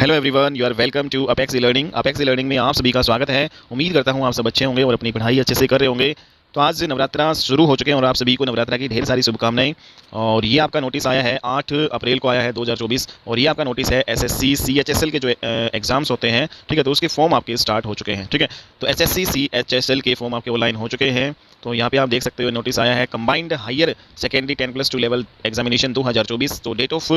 Hello everyone, you are welcome to Apex Learning. Apex Learning में आप सभी का स्वागत है। उम्मीद करता हूँ आप सब अच्छे होंगे और अपनी पढ़ाई अच्छे से कर रहे होंगे। तो आज नवरात्रा शुरू हो चुके हैं और आप सभी को नवरात्रा की ढेर सारी शुभकामनाएं। और ये आपका नोटिस आया है 8 अप्रैल को आया है 2024 और ये आपका नोटिस है एसएससी सीएचएसएल के जो एग्जाम्स होते हैं, ठीक है, तो उसके फॉर्म आपके स्टार्ट हो चुके हैं। ठीक है, तो एसएससी सीएचएसएल के फॉर्म आपके ऑनलाइन हो चुके हैं। तो यहाँ पे आप देख सकते हो नोटिस आया है combined higher secondary 10+2 level examination 2024। तो date of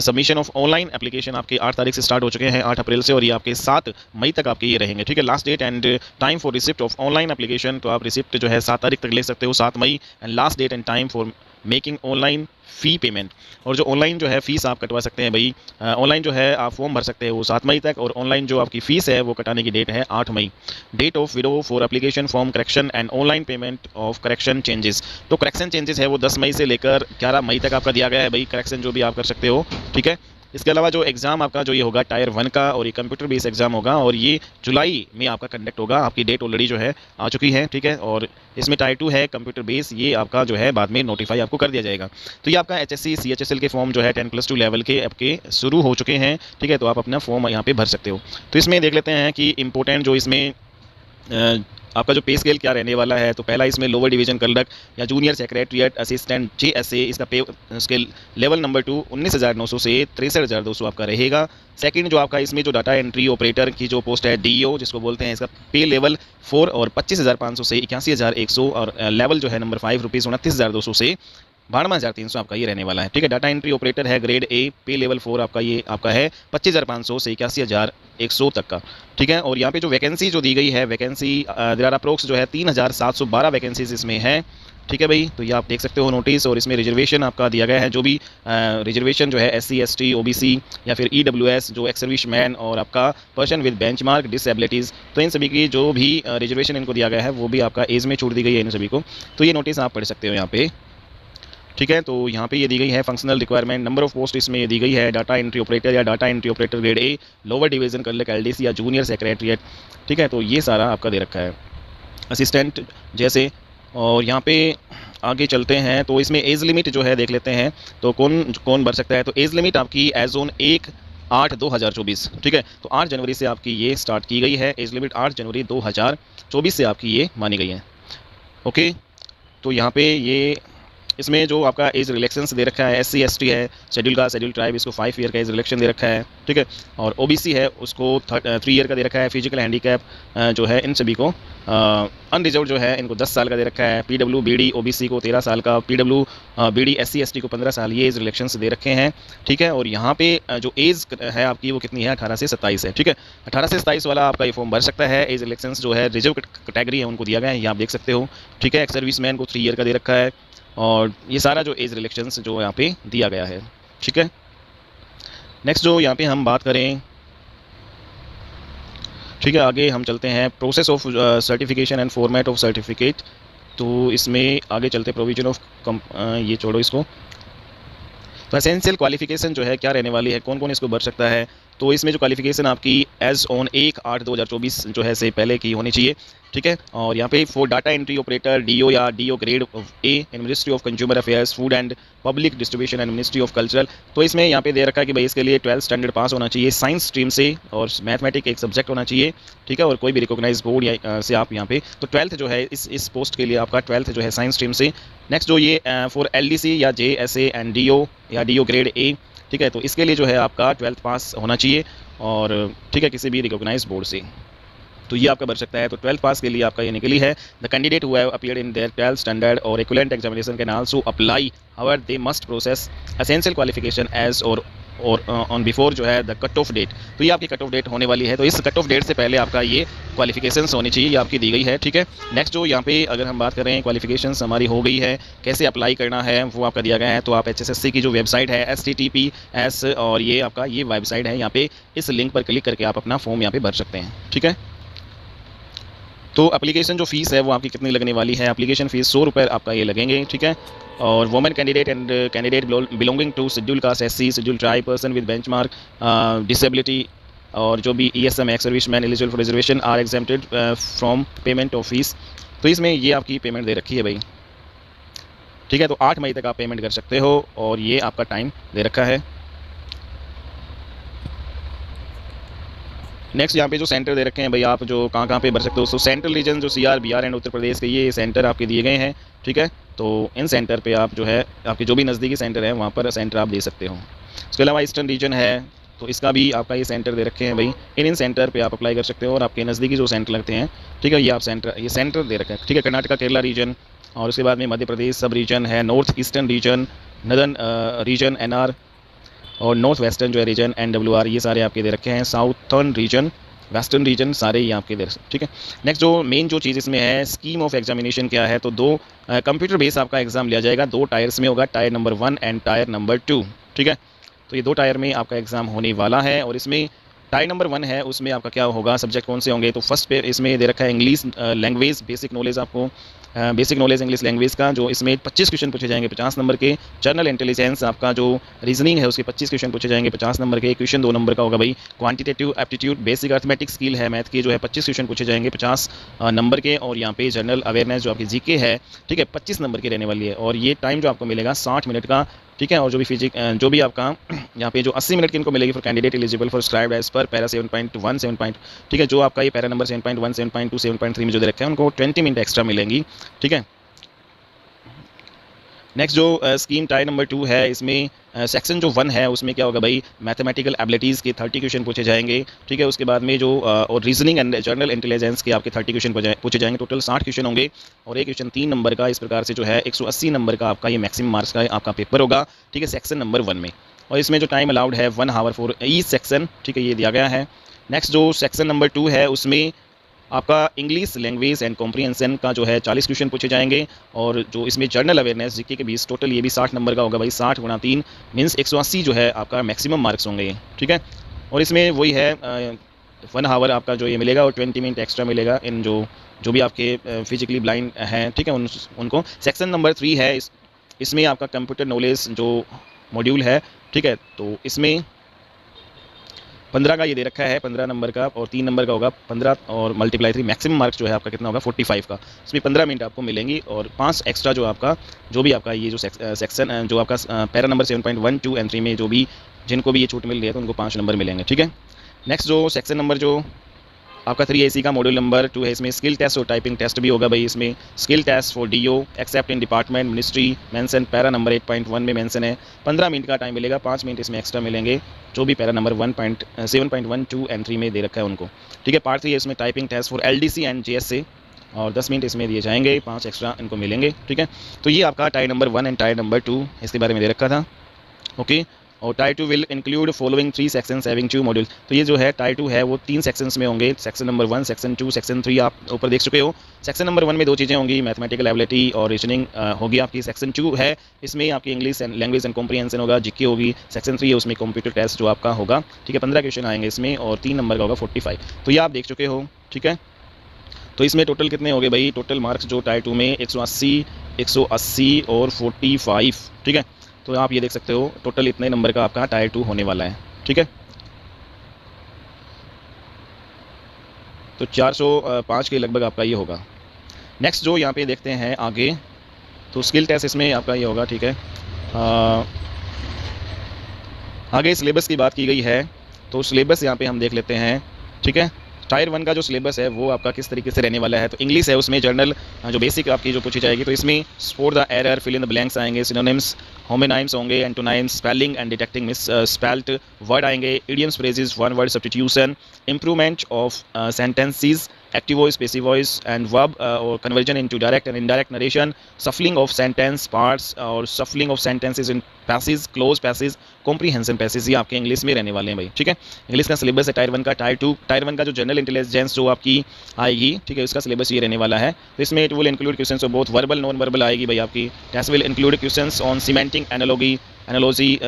submission of online application आपके 8 तारीख से स्टार्ट हो चुके हैं, 8 अप्रैल से, और ये आपके 7 मई तक आपके ये रहेंगे। ठीक है, last date and time for receipt of online application, तो आप रिसिप्ट जो है 7 तारीख तक ले सकते हो, 7 मई, and last date and time for making online fee payment. और जो ऑनलाइन जो है फ़ीस आप कटवा सकते हैं भाई, ऑनलाइन जो है आप फॉर्म भर सकते हैं वो 7 मई तक, और ऑनलाइन जो आपकी फ़ीस है वो कटाने की डेट है 8 मई। Date of withdraw for application form correction and online payment of correction changes, तो करेक्शन चेंजेस है वो 10 मई से लेकर 11 मई तक आपका दिया गया है भाई, करेक्शन जो भी आप कर सकते हो। ठीक है, इसके अलावा जो एग्ज़ाम आपका जो ये होगा टायर 1 का, और ये कंप्यूटर बेस्ड एग्जाम होगा और ये जुलाई में आपका कंडक्ट होगा। आपकी डेट ऑलरेडी जो है आ चुकी है। ठीक है, और इसमें टायर 2 है कंप्यूटर बेस, ये आपका जो है बाद में नोटिफाई आपको कर दिया जाएगा। तो ये आपका एचएससी सीएचएसएल के फॉर्म जो है 10+2 लेवल के आपके शुरू हो चुके हैं। ठीक है, तो आप अपना फॉर्म यहाँ पे भर सकते हो। तो इसमें देख लेते हैं कि इंपॉर्टेंट जो इसमें आपका जो पे स्केल क्या रहने वाला है। तो पहला इसमें लोअर डिवीजन क्लर्क या जूनियर सेक्रेटरिएट असिस्टेंट जेएसए, इसका पे स्केल लेवल नंबर 2 19,900 से 63,200 आपका रहेगा। सेकंड जो आपका इसमें जो डाटा एंट्री ऑपरेटर की जो पोस्ट है डीओ जिसको बोलते हैं, इसका पे लेवल 4 और 25,500 से 81,100, और लेवल जो है नंबर 5 रुपीज़ 29,200 से 92,300 आपका ये रहने वाला है। ठीक है, डाटा एंट्री ऑपरेटर है ग्रेड ए, पे लेवल 4 आपका ये आपका है 25,500 से 81,100 तक का। ठीक है, और यहाँ पे जो वैकेंसी जो दी गई है, वैकेंसी देयर आर अप्रोक्स जो है 3,712 वैकेंसीज इसमें है। ठीक है भाई, तो ये आप देख सकते हो नोटिस, और इसमें रिजर्वेशन आपका दिया गया है, जो भी रिजर्वेशन जो है SC ST OBC या फिर EWS जो एक्स सर्विस मैन और आपका पर्सन विद बेंचमार्क डिसेबिलिटीज़, तो इन सभी की जो भी रिजर्वेशन इनको दिया गया है वो भी आपका एज में छूट दी गई है इन सभी को। तो ये नोटिस आप पढ़ सकते हो यहाँ पे। ठीक है, तो यहाँ पे ये दी गई है functional requirement, number of post इसमें ये दी गई है डाटा एंट्री ऑपरेटर या data entry operator grade A, lower division clerk LDC या जूनियर सेक्रेटरिएट। ठीक है, तो ये सारा आपका दे रखा है असिस्टेंट जैसे। और यहाँ पे आगे चलते हैं, तो इसमें एज लिमिट जो है देख लेते हैं, तो कौन कौन भर सकता है। तो एज लिमिट आपकी एज ऑन 1/8/2024। ठीक है, तो 8 जनवरी से आपकी ये स्टार्ट की गई है, एज लिमिट 8 जनवरी 2024 से आपकी ये मानी गई है। ओके, तो यहाँ पे ये इसमें जो आपका एज रिलैक्सेंस दे रखा है, SC ST है शेड्यूल का, शेड्यूल ट्राइब, इसको 5 ईयर का एज रिलैक्शन दे रखा है। ठीक है, और OBC है उसको 3 ईयर का दे रखा है। फिजिकल हैंडीकैप जो है इन सभी को अनरिजर्व जो है इनको 10 साल का दे रखा है। PW BD OBC को 13 साल का, PW BD SC ST को 15 साल, ये एज रिलैक्शंस दे रखे हैं। ठीक है, और यहाँ पे जो एज है आपकी वो कितनी है, 18 से 27 है। ठीक है, 18 से 27 वाला आपका ये फॉर्म भर सकता है। एज रिलैक्शंस जो है रिजर्व कैटेगरी है उनको दिया गया है, ये आप देख सकते हो। ठीक है, एक्स सर्विस मैन को 3 ईयर का दे रखा है, और ये सारा जो एज रिलेक्शंस जो यहाँ पे दिया गया है। ठीक है, नेक्स्ट जो यहाँ पे हम बात करें, ठीक है, आगे हम चलते हैं process of certification and format of certificate. तो इसमें आगे चलते प्रोविजन ऑफ ये छोड़ो इसको। तो एसेंशियल क्वालिफिकेशन जो है क्या रहने वाली है, कौन कौन इसको भर सकता है। तो इसमें जो क्वालिफिकेशन आपकी एज ऑन 1/8/2024 जो है से पहले की होनी चाहिए। ठीक है, और यहाँ पे for data entry operator DO या DO grade A in ministry of consumer affairs, food and public distribution and ministry of cultural. तो इसमें यहाँ पे दे रखा है कि भाई इसके लिए 12th स्टैंडर्ड पास होना चाहिए साइंस स्ट्रीम से, और मैथमेटिक एक सब्जेक्ट होना चाहिए। ठीक है, और कोई भी रिकॉग्नाइज बोर्ड या से आप यहाँ पे, तो 12th जो है इस पोस्ट के लिए आपका 12th जो है साइंस स्ट्रीम से। नेक्स्ट जो ये फॉर LDC या JSA एंड DO या DO ग्रेड A, ठीक है, तो इसके लिए जो है आपका 12th पास होना चाहिए, और ठीक है किसी भी रिकॉग्नाइज बोर्ड से, तो ये आपका भर सकता है। तो 12th पास के लिए आपका ये निकली है। The candidate who have appeared in their 12th standard और equivalent examination can also apply, however they must process essential qualification as और ऑन बिफोर जो है द कट ऑफ डेट। तो ये आपकी कट ऑफ डेट होने वाली है, तो इस कट ऑफ डेट से पहले आपका ये क्वालिफिकेशंस होनी चाहिए, ये आपकी दी गई है। ठीक है, नेक्स्ट जो यहाँ पे अगर हम बात कर रहे हैं क्वालिफिकेशंस हमारी हो गई है, कैसे अप्लाई करना है वो आपका दिया गया है। तो आप HSSC की जो वेबसाइट है HTTPS, और ये आपका ये वेबसाइट है, यहाँ पे इस लिंक पर क्लिक करके आप अपना फॉर्म यहाँ पे भर सकते हैं। ठीक है, तो एप्लीकेशन जो फीस है वो आपकी कितनी लगने वाली है, एप्लीकेशन फ़ीस 100 रुपये आपका ये लगेंगे। ठीक है, और women candidate and candidate belonging to schedule caste SC schedule tribe person with benchmark disability, और जो भी ESM ex service man eligible for reservation are exempted from payment of fees. तो इसमें ये आपकी पेमेंट दे रखी है भाई। ठीक है, तो 8 मई तक आप पेमेंट कर सकते हो, और ये आपका टाइम दे रखा है। नेक्स्ट यहाँ पे जो सेंटर दे रखे हैं भाई, आप जो कहाँ पे भर सकते हो। सो सेंट्रल रीजन जो CR BR and Uttar Pradesh के ये सेंटर आपके दिए गए हैं, ठीक है। तो इन सेंटर पे आप जो है आपके जो भी नज़दीकी सेंटर है वहाँ पर सेंटर आप दे सकते हो। इसके अलावा ईस्टर्न रीजन है तो इसका भी आपका ये सेंटर दे रखे हैं भाई, इन सेंटर पे आप अप्लाई कर सकते हो और आपके नज़दीकी जो सेंटर लगते हैं, ठीक है, ये आप सेंटर दे रखे हैं, ठीक है। कर्नाटका केरला रीजन, और उसके बाद में मध्य प्रदेश सब रीजन है, north eastern region, northern region NR, और नॉर्थ वेस्टर्न जो है रीजन NWR, ये सारे आपके दे रखे हैं। साउथर्न रीजन, वेस्टर्न रीजन, सारे ये आपके दे, ठीक है। नेक्स्ट जो मेन जो चीज़ इसमें है, स्कीम ऑफ एग्जामिनेशन क्या है, तो दो कंप्यूटर बेस आपका एग्जाम लिया जाएगा, 2 टायर्स में होगा, tyre number 1 and tyre number 2, ठीक है। तो ये 2 टायर में आपका एग्जाम होने वाला है। और इसमें टायर नंबर 1 है, उसमें आपका क्या होगा, सब्जेक्ट कौन से होंगे, तो फर्स्ट पे इसमें दे रखा है इंग्लिश लैंग्वेज, बेसिक नॉलेज, आपको बेसिक नॉलेज इंग्लिश लैंग्वेज का, जो इसमें 25 क्वेश्चन पूछे जाएंगे 50 नंबर के। जनरल इंटेलिजेंस आपका जो रीजनिंग है उसके 25 क्वेश्चन पूछे जाएंगे 50 नंबर के। क्वेश्चन 2 नंबर का होगा भाई quantitative aptitude, basic arithmetic skill है मैथ की, जो है 25 क्वेश्चन पूछे जाएंगे 50 नंबर के। और यहाँ पे जनरल अवेयरनेस जो आपकी GK है, ठीक है, 25 नंबर की रहने वाली है। और ये टाइम जो आपको मिलेगा 60 मिनट का, ठीक है। और जो भी आपका यहाँ पे जो 80 मिनट की इनको मिलेगी for candidate eligible for scribed as per para 7.1 7. ठीक है, जो आपका ये पैरा नंबर 7.1 7.2 7.3 में जो दे रखा है उनको 20 मिनट एक्स्ट्रा मिलेंगी, ठीक है। नेक्स्ट जो स्कीम टायर नंबर 2 है, इसमें सेक्शन जो 1 है उसमें क्या होगा भाई, मैथमेटिकल एबिलिटीज़ के 30 क्वेश्चन पूछे जाएंगे, ठीक है। उसके बाद में जो और रीजनिंग एंड जनरल इंटेलिजेंस के आपके 30 क्वेश्चन पूछे जाएंगे, टोटल 60 क्वेश्चन होंगे। और एक क्वेश्चन 3 नंबर का, इस प्रकार से जो है 180 नंबर का आपका ये मैक्सिमम मार्क्स का आपका पेपर होगा, ठीक है, सेक्शन नंबर 1 में। और इसमें जो टाइम अलाउड है 1 आवर फॉर ईच सेक्शन, ठीक है, ये दिया गया है। नेक्स्ट जो सेक्शन नंबर 2 है उसमें आपका इंग्लिश लैंग्वेज एंड कॉम्प्रीहेंशन का जो है 40 क्वेश्चन पूछे जाएंगे। और जो इसमें जनरल अवेयरनेस GK के 20, टोटल ये भी 60 नंबर का होगा भाई, 60 गुणा 3 मीन्स 180 जो है आपका मैक्सिमम मार्क्स होंगे ये, ठीक है। और इसमें वही है 1 आवर आपका जो ये मिलेगा और 20 मिनट एक्स्ट्रा मिलेगा इन जो भी आपके फिजिकली ब्लाइंड हैं, ठीक है, उनको। सेक्शन नंबर 3 है, इसमें आपका कंप्यूटर नॉलेज जो मॉड्यूल है, ठीक है, तो इसमें 15 का ये दे रखा है, 15 नंबर का, और 3 नंबर का होगा 15 और मल्टीप्लाई 3, मैक्सिमम मार्क्स जो है आपका कितना होगा 45 का। इसमें 15 मिनट आपको मिलेंगी और 5 एक्स्ट्रा जो आपका जो भी आपका ये जो सेक्शन जो आपका पैरा नंबर 7.1 2 एंड 3 में जो भी जिनको भी ये छूट मिल रही है तो उनको 5 नंबर मिलेंगे, ठीक है। नेक्स्ट जो सेक्शन नंबर जो आपका 3AC का मॉड्यूल नंबर 2 है, इसमें स्किल टेस्ट और टाइपिंग टेस्ट भी होगा भाई। इसमें skill test for DO except in department ministry mention, para number 8.1 में मेंशन है। 15 मिनट का टाइम मिलेगा, 5 मिनट इसमें एक्स्ट्रा मिलेंगे जो भी पैरा नंबर 7.1 2 एंड 3 में दे रखा है उनको, ठीक है। पार्ट 3 है, इसमें typing test for LDC and JSA और 10 मिनट इसमें दिए जाएंगे, 5 एक्स्ट्रा इनको मिलेंगे, ठीक है। तो ये आपका tyre number 1 and tyre number 2 इसके बारे में दे रखा था, ओके। और tyre 2 will include following 3 sections having 2 module. तो ये जो है टायर 2 है वो 3 सेक्शंस में होंगे, सेक्शन नंबर 1, सेक्शन 2, सेक्शन 3 आप ऊपर देख चुके हो। सेक्शन नंबर 1 में 2 चीज़ें होंगी, मैथमेटिकल एबिलिटी और रीजनिंग होगी आपकी। सेक्शन 2 है, इसमें आपकी English and language and comprehension होगा, GK होगी। सेक्शन 3 है, उसमें कंप्यूटर टेस्ट जो आपका होगा, ठीक है, 15 क्वेश्चन आएंगे इसमें और 3 नंबर का होगा 45। तो ये आप देख चुके हो, ठीक है। तो इसमें टोटल कितने हो गए भाई, टोटल मार्क्स जो टायर 2 में 180 और 45, ठीक है। तो आप ये देख सकते हो टोटल इतने नंबर का आपका टायर 2 होने वाला है, ठीक है। तो 405 के लगभग आपका ये होगा। नेक्स्ट जो यहाँ पे देखते हैं आगे, तो स्किल टेस्ट इसमें आपका ये होगा, ठीक है। आगे सिलेबस की बात की गई है, तो सिलेबस यहाँ पे हम देख लेते हैं, ठीक है। टायर 1 का जो सिलेबस है वो आपका किस तरीके से रहने वाला है, तो इंग्लिश है, उसमें जर्नल जो बेसिक आपकी जो पूछी जाएगी, तो इसमें spot the error, fill in the blanks आएंगे, सिनोनिम्स, होमोनाइम्स होंगे, antonyms, spelling and detecting misspelt word आएंगे, idioms, phrases, one word substitution, improvement of sentences, active voice, passive voice and verb और conversion into direct and indirect narration, shuffling of sentence parts और shuffling of sentences in passage, cloze passage, comprehension passage, ये आपके English में रहने वाले हैं भाई, ठीक है। इंग्लिश का सिलेबस है टायर 1 का। टायर 1 का जो जनरल इंटेलिजेंस जो आपकी आएगी, ठीक है, उसका सिलेबस ये रहने वाला है। तो इसमें it will include questions of both verbal non verbal आएगी भाई आपकी। Test will include questions on semantic analogy,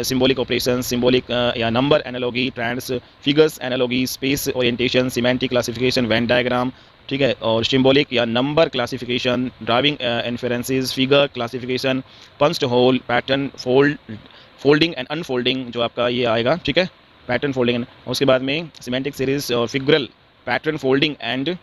symbolic operations, symbolic या number analogy, trends, figures analogy, space orientation, semantic classification, Venn diagram, ठीक है, और symbolic या number classification, driving inferences, figure classification, punched hole, pattern folding and unfolding जो आपका ये आएगा, ठीक है, pattern folding। उसके बाद में semantic series और figural pattern folding and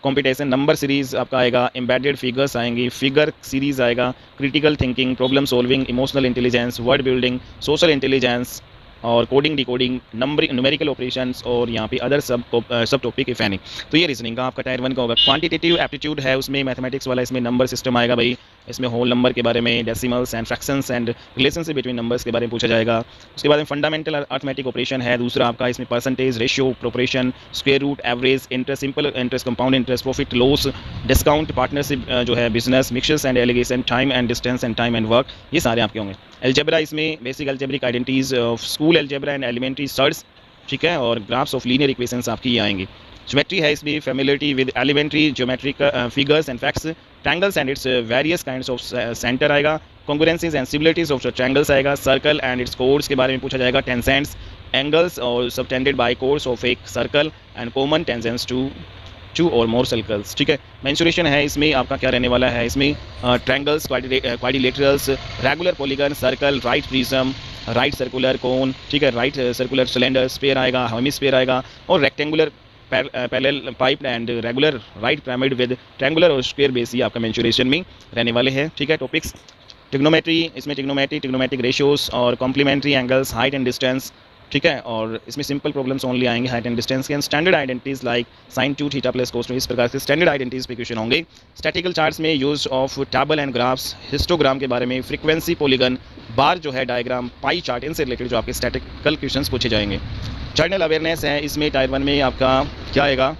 competition, number series आपका आएगा, एम्बेडेड फिगर्स आएंगी, फिगर सीरीज़ आएगा, critical thinking, problem solving, emotional intelligence, word building, social intelligence, और coding decoding number numerical operations और यहाँ पे अदर सब टॉपिक इफ एनी। तो ये रीजनिंग का आपका टायर 1 का होगा। क्वांटिटेटिव एप्टीट्यूड है उसमें मैथमेटिक्स वाला, इसमें नंबर सिस्टम आएगा भाई, इसमें होल नंबर के बारे में, decimals and fractions and relationship between numbers के बारे में पूछा जाएगा। उसके बाद में फंडामेंटल अर्थमेटिक ऑपरेशन है दूसरा आपका, इसमें percentage, ratio, proportion, square root, average, interest, simple interest, compound interest, profit loss, discount, partnership जो है, business, mixtures and alligation, time and distance and time and work, ये सारे आपके होंगे। अलजेब्रा इसमें basic algebraic identities of school algebra and elementary surds, ठीक है, और ग्राफ्स ऑफ लीनियर इक्वेशंस आपकी ये आएंगी। ज्योमेट्री है इसमें familiarity with elementary geometric figures and facts, triangles and its various kinds of centre आएगा, congruencies and similarities of triangles आएगा, सर्कल एंड इट्स कोड्स के बारे में पूछा जाएगा, टेंजेंट्स, एंगल्स और सबटेंडेड बाय कोड्स ऑफ एक circle and common tangents to two और मोर सर्कल्स, ठीक है। मेंसुरेशन है इसमें आपका क्या रहने वाला है, इसमें triangles, quadrilaterals, regular polygon, circle, right prism, right circular cone, ठीक है, राइट सर्कुलर सिलेंडर, स्फीयर आएगा, हेमिस्फीयर आएगा, और rectangular parallelepiped and regular right pyramid with triangular और स्क्वायर बेस, ये आपका मेंसुरेशन में रहने वाले हैं, ठीक है। टॉपिक्स ट्रिग्नोमेट्री, इसमें ट्रिग्नोमेट्रिक रेशियोज और complementary angles, height and distance, ठीक है, और इसमें सिंपल प्रॉब्लम्स ओनली आएंगे हाइट एंड डिस्टेंस के, standard identities like sine 2 theta plus cos 2, इस प्रकार से स्टैंडर्ड आइडेंटिटीज पे क्वेश्चन होंगे। स्टैटिकल चार्ट्स में use of table and graphs, histogram के बारे में, फ्रीक्वेंसी, पॉलीगन, बार जो है, डायग्राम, पाई चार्ट, इनसे रिलेटेड जो आपके स्टैटिकल क्वेश्चंस पूछे जाएंगे। जनरल अवेयरनेस है इसमें टायर 1 में आपका क्या आएगा,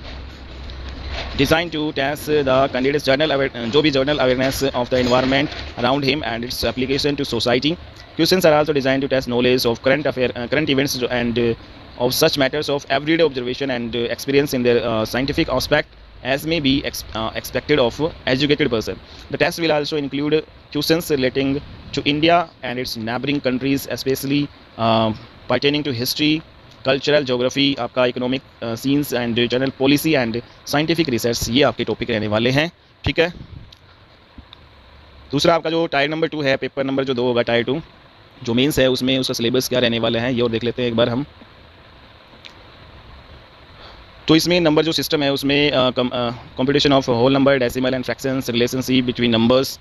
design to test the candidates जो भी general awareness of the environment around him and its application to society. Questions are also designed to test knowledge of current events and of such matters of everyday observation and experience in their scientific aspect as may be expected of educated person. The test will also include questions relating to India and its neighboring countries, especially pertaining to history, cultural geography, आपका economic scenes and general policy and scientific research, ये आपके topic रहने वाले हैं, ठीक है। दूसरा आपका जो टायर नंबर 2 है, पेपर नंबर जो 2 होगा, टायर 2 जो मेंस है, उसमें उसका सिलेबस क्या रहने वाला है ये और देख लेते हैं एक बार हम। तो इसमें नंबर जो सिस्टम है उसमें computation of whole number, decimal and fractions, relationship between numbers,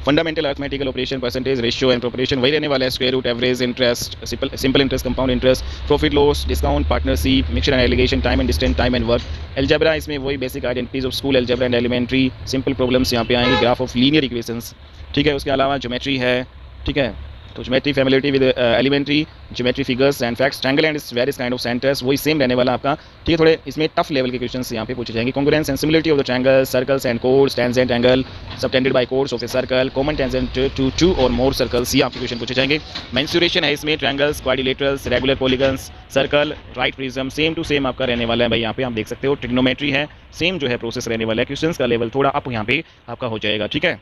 fundamental arithmetical operation, percentage, ratio and proportion वही रहने वाला है, square root, average, interest, simple interest, compound interest, profit loss, discount, partnership, mixture and alligation, time and distance, time and work. Algebra इसमें वही basic identities of school algebra and elementary, simple problems यहाँ पे आएंगे, graph of linear equations, ठीक है। उसके अलावा geometry है, ठीक है, तो geometry familiarity with elementary geometry figures and facts, triangle and its various kind of centres, वही सेम रहने वाला आपका, ठीक है। थोड़े इसमें टफ लेवल के क्वेश्चंस यहाँ पे पूछे जाएंगे। Congruence and similarity of the triangle, circles and chords, tangent angle subtended by chords of a circle, common tangent to 2 और मोर सर्कल्स, ये आपके क्वेश्चन पूछे जाएंगे। मेंसुरेशन है इसमें triangles, quadrilaterals, regular polygons, circle, right prism, same to same आपका रहने वाला है भाई, यहाँ पे आप देख सकते हो। ट्रिग्नोमेट्री है, सेम जो है प्रोसेस रहने वाला है, क्वेश्चंस का लेवल थोड़ा अप यहाँ पे आपका हो जाएगा, ठीक है।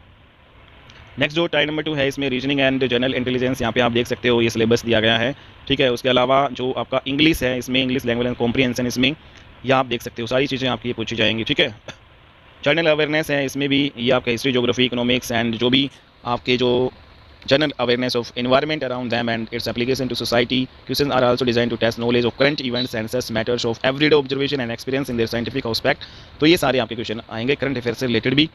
नेक्स्ट जो टायर नंबर 2 है इसमें रीजनिंग एंड जनरल इंटेलिजेंस, यहाँ पे आप देख सकते हो ये सिलेबस दिया गया है, ठीक है। उसके अलावा जो आपका इंग्लिश है इसमें इंग्लिश लैंग्वेज एंड कॉम्प्रिहेंशन, इसमें यह आप देख सकते हो सारी चीज़ें आपकी ये पूछी जाएंगी, ठीक है। जनरल अवेयरनेस है इसमें भी ये आपका हिस्ट्री, ज्योग्राफी, इकोनॉमिक्स एंड जो भी आपके जो general awareness of environment around them and its application to society. Question are also design to test knowledge of current events and such matters of everyday observation and experience in their scientific aspect. तो ये सारे आपके question आएंगे current affair से related भी,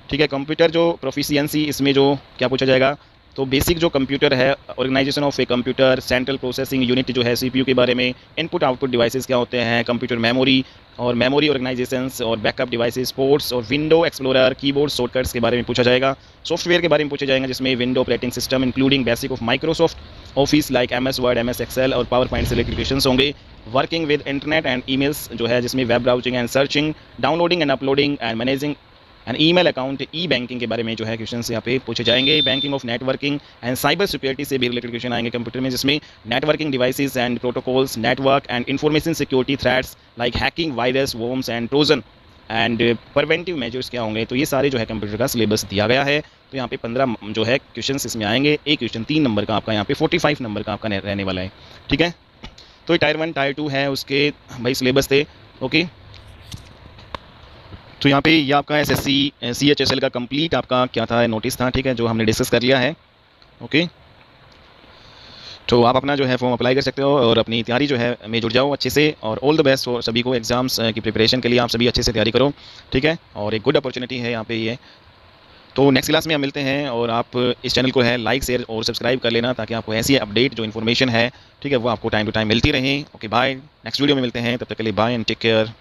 ठीक है। Computer जो प्रोफिशिएंसी, इसमें जो क्या पूछा जाएगा, तो बेसिक जो कंप्यूटर है, organisation of a computer, central processing unit जो है सीपीयू के बारे में, इनपुट आउटपुट डिवाइसेस क्या होते हैं, कंप्यूटर मेमोरी और मेमोरी ऑर्गेनाइजेशंस और बैकअप डिवाइसेस, पोर्ट्स और विंडो एक्सप्लोरर, कीबोर्ड शॉर्टकट्स के बारे में पूछा जाएगा। सॉफ्टवेयर के बारे में पूछे जाएंगे जिसमें window operating system including basic of Microsoft office like MS Word, MS Excel और पावर पॉइंट से रिलेटेड क्वेश्चंस होंगे। Working with internet and emails जो है जिसमें web browsing and searching, downloading and uploading and managing and email account, e banking के बारे में जो है क्वेश्चंस यहाँ पे पूछे जाएंगे। Banking of networking and cyber security से भी रिलेटेड क्वेश्चन आएंगे कंप्यूटर में, जिसमें networking devices and protocols, network and information security threats like hacking, virus, worms and Trojan and preventive measures क्या होंगे। तो ये सारे जो है कंप्यूटर का सिलेबस दिया गया है। तो यहाँ पे 15 जो है क्वेश्चन इसमें आएंगे। एक क्वेश्चन 3 नंबर का आपका यहाँ पे 45 नंबर का आपका रहने वाला है, ठीक है। तो टायर 1 टायर 2 है उसके भाई सिलेबस थे, ओके। तो यहाँ पे ये आपका SSC CHSL का कंप्लीट आपका क्या था, नोटिस था, ठीक है, जो हमने डिस्कस कर लिया है, ओके। तो आप अपना जो है फॉर्म अप्लाई कर सकते हो और अपनी तैयारी जो है में जुड़ जाओ अच्छे से, और ऑल द बेस्ट हो सभी को एग्जाम्स की प्रिपरेशन के लिए। आप सभी अच्छे से तैयारी करो, ठीक है, और एक गुड अपॉर्चुनिटी है यहाँ पे ये। तो नेक्स्ट क्लास में हम मिलते हैं, और आप इस चैनल को है लाइक शेयर और सब्सक्राइब कर लेना, ताकि आपको ऐसी अपडेट जो इन्फॉर्मेशन है, ठीक है, वो आपको टाइम टू टाइम मिलती रहे। ओके बाय, नेक्स्ट वीडियो में मिलते हैं, तब तक के लिए बाय एंड टेक केयर।